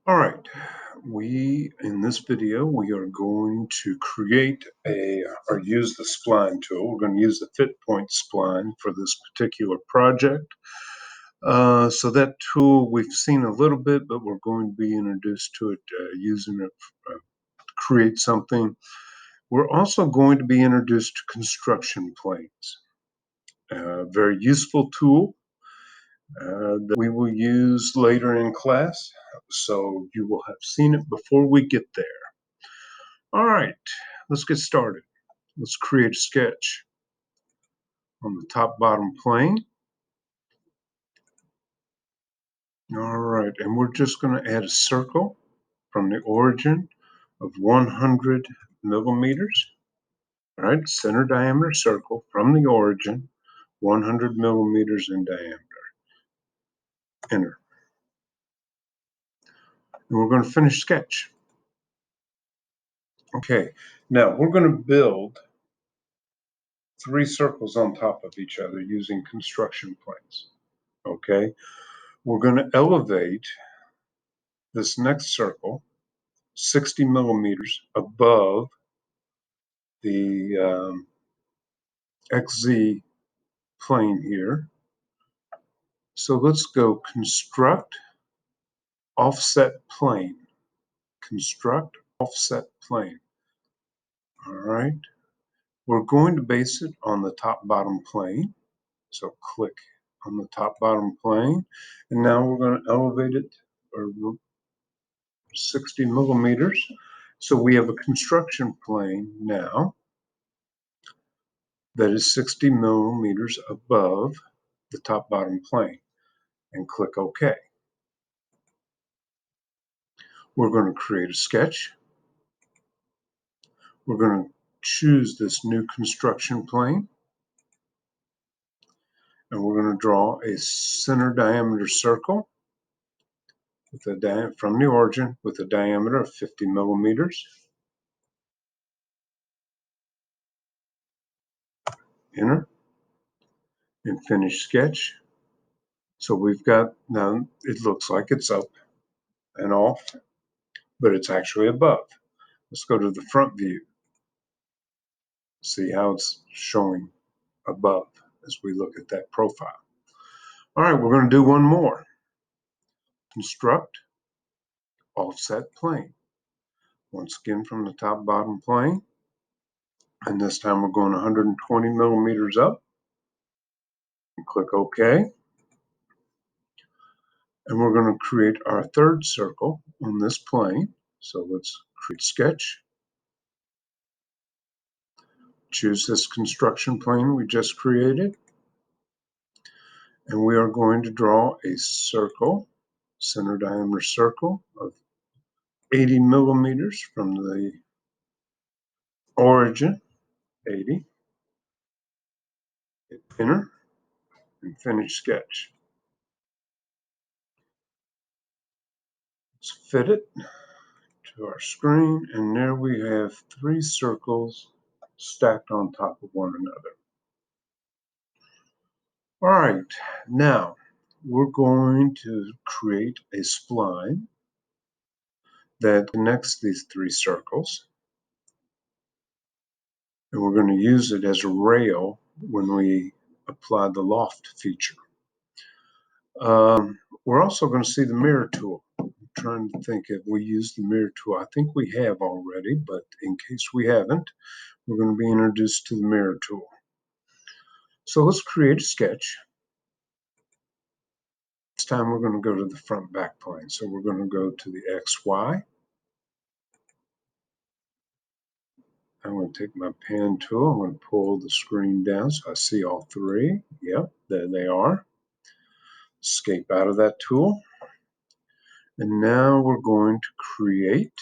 All right, in this video, we are going to create or use the spline tool. We're going to use the fit point spline for this particular project. So that tool we've seen a little bit, but we're going to be introduced to it, using it to create something. We're also going to be introduced to construction planes. Very useful tool that we will use later in class. So you will have seen it before we get there. All right, let's get started. Let's create a sketch on the top bottom plane. All right, and we're just going to add a circle from the origin of 100 millimeters. All right, center diameter circle from the origin, 100 millimeters in diameter. Enter. And we're going to finish sketch. Okay, now we're going to build 3 circles on top of each other using construction planes. Okay, we're going to elevate this next circle 60 millimeters above the XZ plane here. So let's go construct offset plane. Construct offset plane. All right. We're going to base it on the top bottom plane. So click on the top bottom plane. And now we're going to elevate it 60 millimeters. So we have a construction plane now that is 60 millimeters above the top bottom plane, and click OK. We're going to create a sketch. We're going to choose this new construction plane, and we're going to draw a center diameter circle with from the origin with a diameter of 50 millimeters. Enter and finish sketch. So we've got, now it looks like it's up and off, but it's actually above. Let's go to the front view. See how it's showing above as we look at that profile. All right, we're going to do one more. Construct offset plane. Once again from the top bottom plane. And this time we're going 120 millimeters up. And click OK. And we're going to create our third circle on this plane. So let's create sketch. Choose this construction plane we just created. And we are going to draw a circle, center diameter circle of 80 millimeters from the origin, 80. Hit enter and finish sketch. Let's fit it to our screen, and there we have 3 circles stacked on top of one another. All right, now we're going to create a spline that connects these 3 circles, and we're going to use it as a rail when we apply the loft feature. We're also going to see the mirror tool. I'm trying to think if we use the mirror tool. I think we have already, but in case we haven't, we're going to be introduced to the mirror tool. So let's create a sketch. This time we're going to go to the front back plane. So we're going to go to the XY. I'm going to take my pen tool. I'm going to pull the screen down so I see all 3. Yep, there they are. Escape out of that tool. And now we're going to create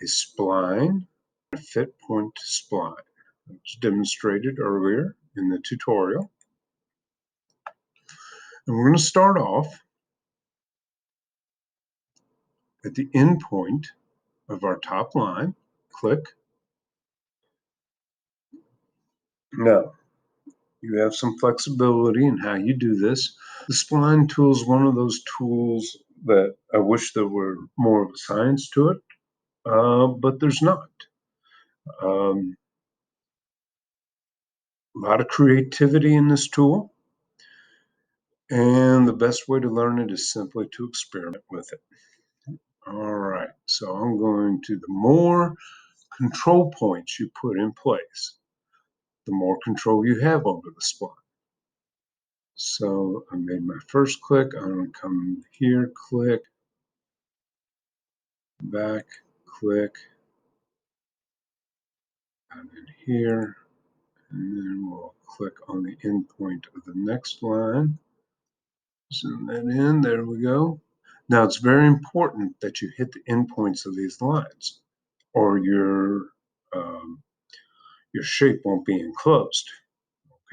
a spline, a fit point spline. It was demonstrated earlier in the tutorial. And we're going to start off at the end point of our top line. Click. Now, you have some flexibility in how you do this. The spline tool is one of those tools that I wish there were more of a science to it, but there's not. Um, a lot of creativity in this tool, and the best way to learn it is simply to experiment with it. All right, so I'm going to, the more control points you put in place, the more control you have over the spline. So I made my first click. I'm going to come here, click, back, click, and in here, and then we'll click on the endpoint of the next line. Zoom that in, there we go. Now it's very important that you hit the endpoints of these lines, or your shape won't be enclosed,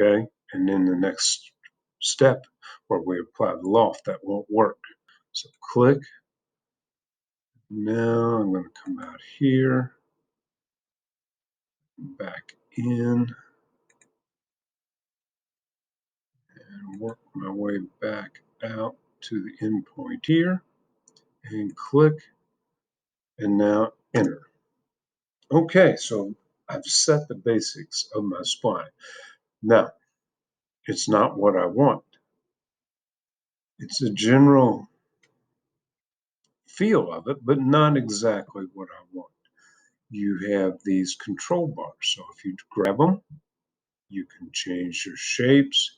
okay? And then the next step where we apply the loft, that won't work. So click. Now I'm going to come out here, back in, and work my way back out to the endpoint here, and click, and now enter. Okay, so I've set the basics of my spline. Now, it's not what I want. It's a general feel of it, but not exactly what I want. You have these control bars. So if you grab them, you can change your shapes.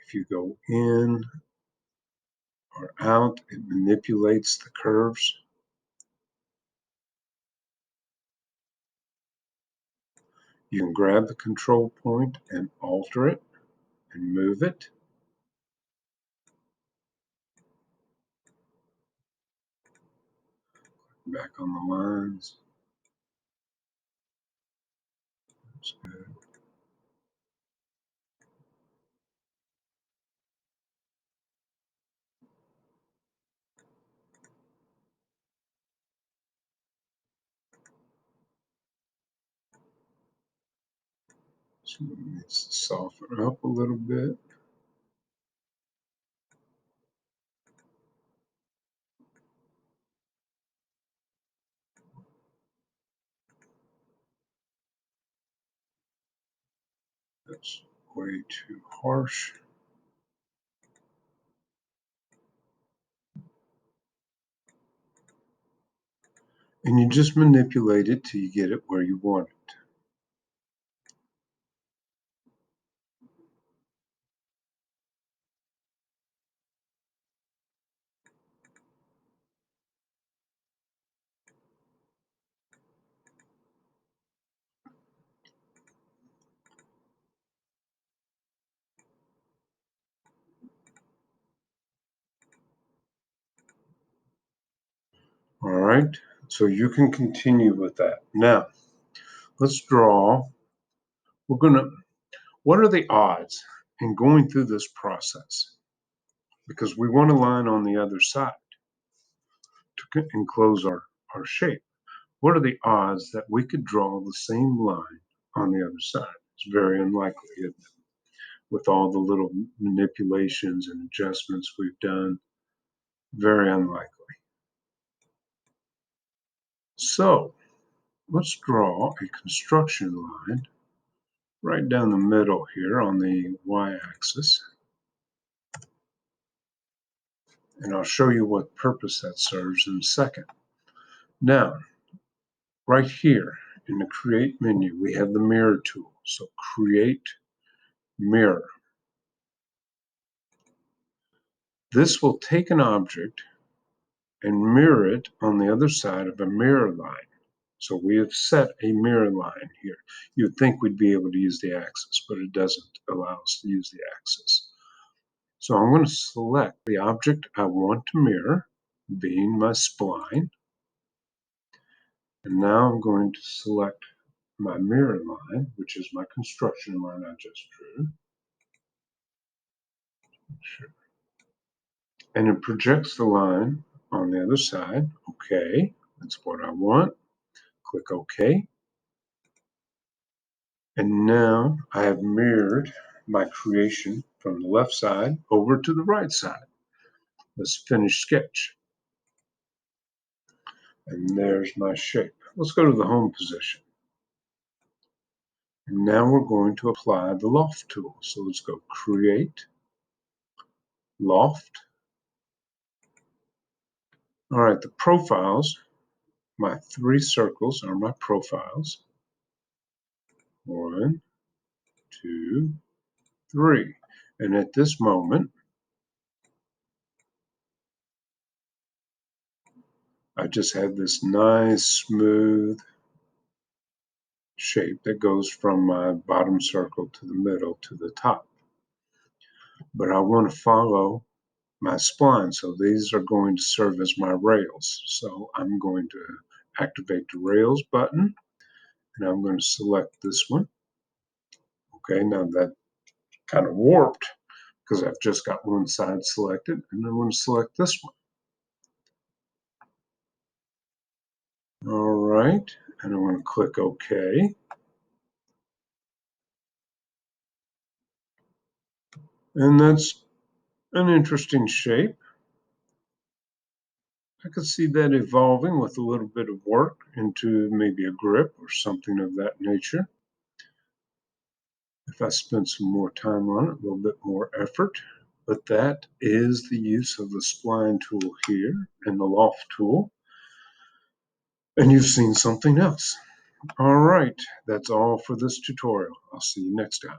If you go in or out, it manipulates the curves. You can grab the control point and alter it and move it. Back on the lines. That's good. So it needs to soften up a little bit. That's way too harsh. And you just manipulate it till you get it where you want it. All right, so you can continue with that. Now, let's draw. What are the odds in going through this process? Because we want a line on the other side to enclose our shape. What are the odds that we could draw the same line on the other side? It's very unlikely, isn't it? With all the little manipulations and adjustments we've done, very unlikely. So let's draw a construction line right down the middle here on the y-axis. And I'll show you what purpose that serves in a second. Now, right here in the Create menu, we have the Mirror tool. So Create Mirror. This will take an object and mirror it on the other side of a mirror line. So we have set a mirror line here. You'd think we'd be able to use the axis, but it doesn't allow us to use the axis. So I'm going to select the object I want to mirror, being my spline. And now I'm going to select my mirror line, which is my construction line I just drew. Sure. And it projects the line on the other side. Okay, that's what I want. Click OK. And now I have mirrored my creation from the left side over to the right side. Let's finish sketch. And there's my shape. Let's go to the home position. And now we're going to apply the loft tool. So let's go create, loft. All right, the profiles, my 3 circles are my profiles. 1, 2, 3. And at this moment, I just have this nice smooth shape that goes from my bottom circle to the middle to the top. But I want to follow my spline, so these are going to serve as my rails. So I'm going to activate the rails button, and I'm going to select this one. Okay, now that kind of warped because I've just got one side selected, and I'm going to select this one. All right, and I'm going to click OK. And that's an interesting shape. I could see that evolving with a little bit of work into maybe a grip or something of that nature. If I spend some more time on it, a little bit more effort. But that is the use of the spline tool here and the loft tool. And you've seen something else. All right, that's all for this tutorial. I'll see you next time.